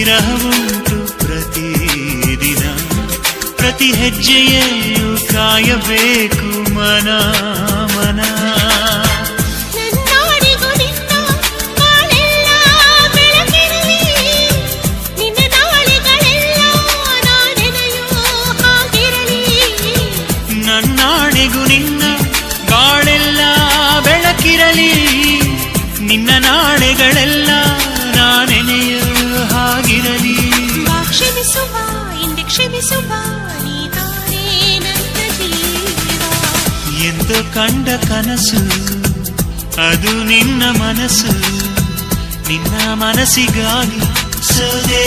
ವಿರಹವುಂಟು ಪ್ರತಿದಿನ, ಪ್ರತಿ ಹೆಜ್ಜೆಯಲ್ಲೂ ಕಾಯಬೇಕು ಮನ ಮನ. ನನ್ನಾಣೆಗೂ ನಿನ್ನ ಬಾಳೆಲ್ಲ ಬೆಳಕಿರಲಿ, ನಿನ್ನ ನಾಳೆಗಳೆಲ್ಲ ನಾನೆನೆಯೋ ಹಾಗಿರಲಿ. ಕ್ಷಮಿಸುವ ಹಿಂದೆ ಕ್ಷಮಿಸುವ ನೀನೇ ನನ್ನ ಜೀವ. ಎಂದು ಕಂಡ ಕನಸು ಅದು ನಿನ್ನ ಮನಸ್ಸು, ನಿನ್ನ ಮನಸ್ಸಿಗಾಗಿ ಸೋದೆ.